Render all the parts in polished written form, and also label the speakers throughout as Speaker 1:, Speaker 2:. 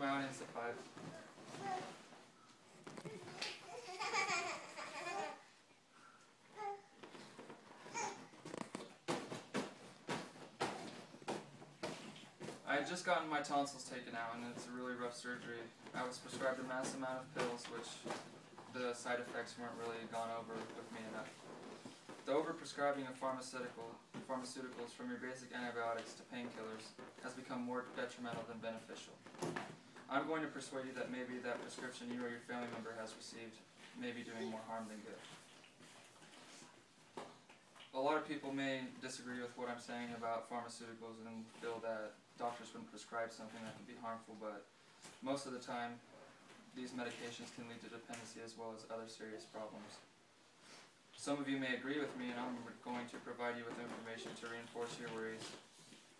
Speaker 1: my audience at 5. I had just gotten my tonsils taken out, and it's a really rough surgery. I was prescribed a massive amount of pills, which the side effects weren't really gone over with me enough. The overprescribing of pharmaceuticals from your basic antibiotics to painkillers has become more detrimental than beneficial. I'm going to persuade you that maybe that prescription you or your family member has received may be doing more harm than good. A lot of people may disagree with what I'm saying about pharmaceuticals and feel that doctors wouldn't prescribe something that could be harmful, but most of the time these medications can lead to dependency as well as other serious problems. Some of you may agree with me, and I'm going to provide you with information to reinforce your worries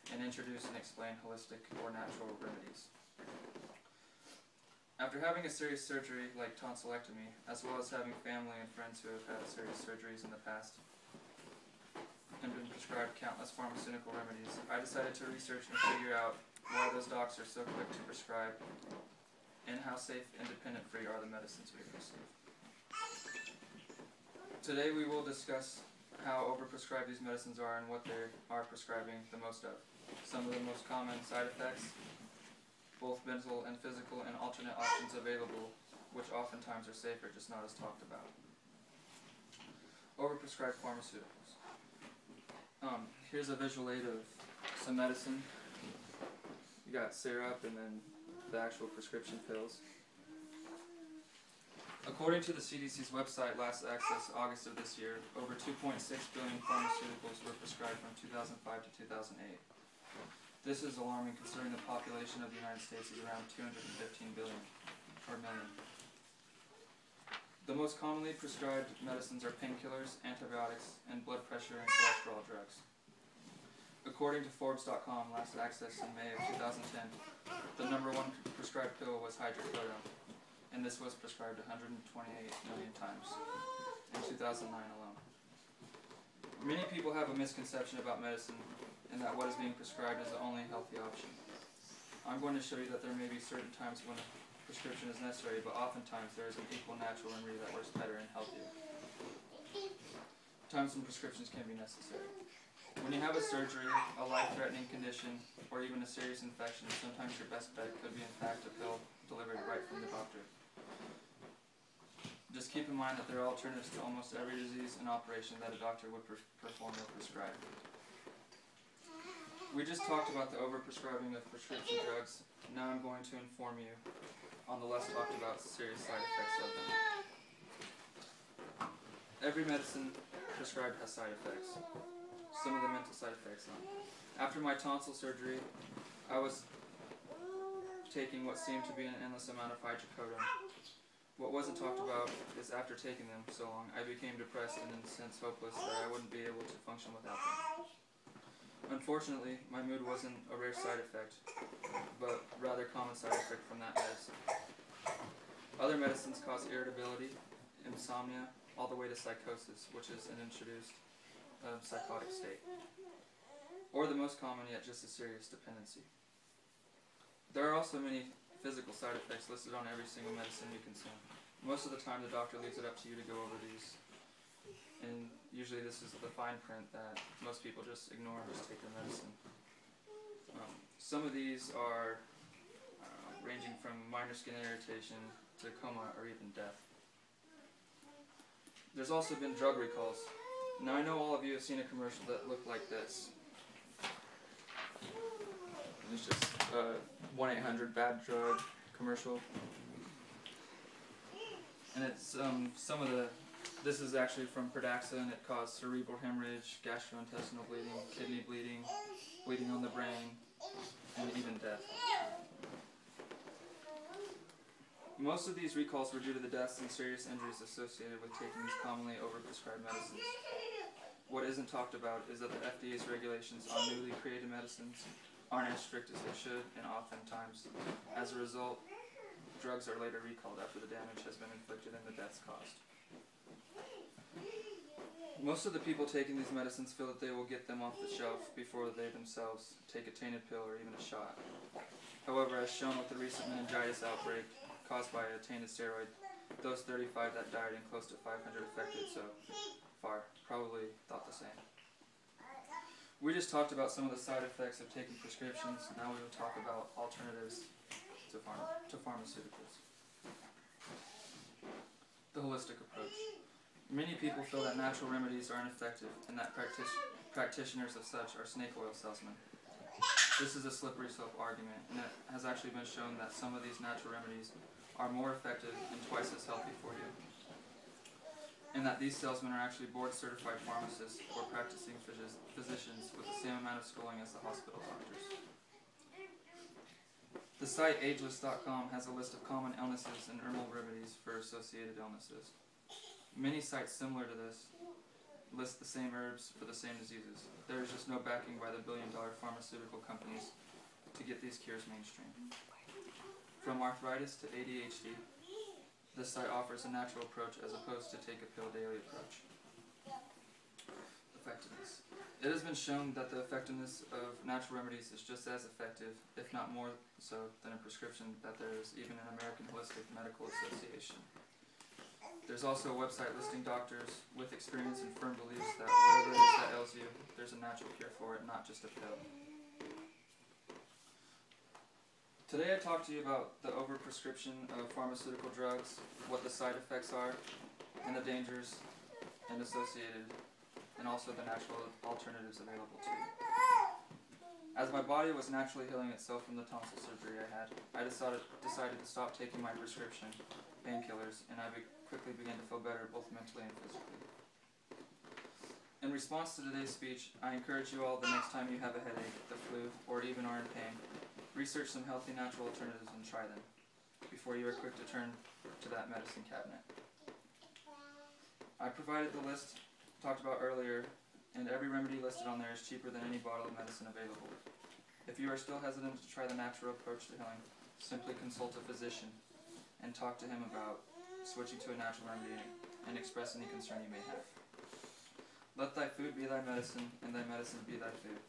Speaker 1: and introduce and explain holistic or natural remedies. After having a serious surgery like tonsillectomy, as well as having family and friends who have had serious surgeries in the past and been prescribed countless pharmaceutical remedies, I decided to research and figure out why those docs are so quick to prescribe and how safe and dependent-free are the medicines we receive. Today we will discuss how overprescribed these medicines are and what they are prescribing the most of. Some of the most common side effects, both mental and physical, and alternate options available, which oftentimes are safer, just not as talked about. Overprescribed pharmaceuticals. Here's a visual aid of some medicine. You got syrup and then the actual prescription pills. According to the CDC's website, last access August of this year, over 2.6 billion pharmaceuticals were prescribed from 2005 to 2008. This is alarming considering the population of the United States is around 215 billion, or million. The most commonly prescribed medicines are painkillers, antibiotics, and blood pressure and cholesterol drugs. According to Forbes.com, last access in May of 2010, the #1 prescribed pill was hydrocodone, and this was prescribed 128 million times in 2009 alone. Many people have a misconception about medicine and that what is being prescribed is the only healthy option. I'm going to show you that there may be certain times when a prescription is necessary, but oftentimes there is an equal natural remedy that works better and healthier. Times when prescriptions can be necessary. When you have a surgery, a life-threatening condition, or even a serious infection, sometimes your best bet could be in fact a pill delivered right from the doctor. Just keep in mind that there are alternatives to almost every disease and operation that a doctor would perform or prescribe. We just talked about the overprescribing of prescription drugs. Now I'm going to inform you on the less talked about serious side effects of them. Every medicine prescribed has side effects. Some of the mental side effects. After my tonsil surgery, I was taking what seemed to be an endless amount of hydrocodone. What wasn't talked about is after taking them so long, I became depressed and in a sense hopeless that I wouldn't be able to function without them. Unfortunately, my mood wasn't a rare side effect, but rather common side effect from that medicine. Other medicines cause irritability, insomnia, all the way to psychosis, which is an introduced psychotic state. Or the most common yet just as serious, dependency. There are also many physical side effects listed on every single medicine you consume. Most of the time the doctor leaves it up to you to go over these. And usually this is the fine print that most people just ignore and just take their medicine. Some of these are ranging from minor skin irritation to coma or even death. There's also been drug recalls. Now I know all of you have seen a commercial that looked like this. It's just a 1-800-BAD-DRUG commercial. And it's some of the, this is actually from Pradaxa, and it caused cerebral hemorrhage, gastrointestinal bleeding, kidney bleeding, bleeding on the brain, and even death. Most of these recalls were due to the deaths and serious injuries associated with taking these commonly overprescribed medicines. What isn't talked about is that the FDA's regulations on newly created medicines aren't as strict as they should, and oftentimes, as a result, drugs are later recalled after the damage has been inflicted and the deaths caused. Most of the people taking these medicines feel that they will get them off the shelf before they themselves take a tainted pill or even a shot. However, as shown with the recent meningitis outbreak caused by a tainted steroid, those 35 that died and close to 500 affected so far probably thought the same. We just talked about some of the side effects of taking prescriptions. Now we will talk about alternatives to pharmaceuticals. The holistic approach. Many people feel that natural remedies are ineffective and that practitioners of such are snake oil salesmen. This is a slippery slope argument, and it has actually been shown that some of these natural remedies are more effective and twice as healthy for you, and that these salesmen are actually board-certified pharmacists or practicing physicians with the same amount of schooling as the hospital doctors. The site ageless.com has a list of common illnesses and herbal remedies for associated illnesses. Many sites similar to this list the same herbs for the same diseases. There is just no backing by the billion-dollar pharmaceutical companies to get these cures mainstream. From arthritis to ADHD, this site offers a natural approach as opposed to take a pill daily approach. Effectiveness. It has been shown that the effectiveness of natural remedies is just as effective, if not more so, than a prescription that there is even an American Holistic Medical Association. There's also a website listing doctors with experience and firm beliefs that whatever it is that ails you, there's a natural cure for it, not just a pill. Today I talked to you about the overprescription of pharmaceutical drugs, what the side effects are, and the dangers and associated, and also the natural alternatives available to you. As my body was naturally healing itself from the tonsil surgery I had, I decided to stop taking my prescription painkillers, and I quickly began to feel better both mentally and physically. In response to today's speech, I encourage you all the next time you have a headache, the flu, or even are in pain, research some healthy natural alternatives and try them before you are quick to turn to that medicine cabinet. I provided the list talked about earlier, and every remedy listed on there is cheaper than any bottle of medicine available. If you are still hesitant to try the natural approach to healing, simply consult a physician and talk to him about switching to a natural remedy and express any concern you may have. Let thy food be thy medicine, and thy medicine be thy food.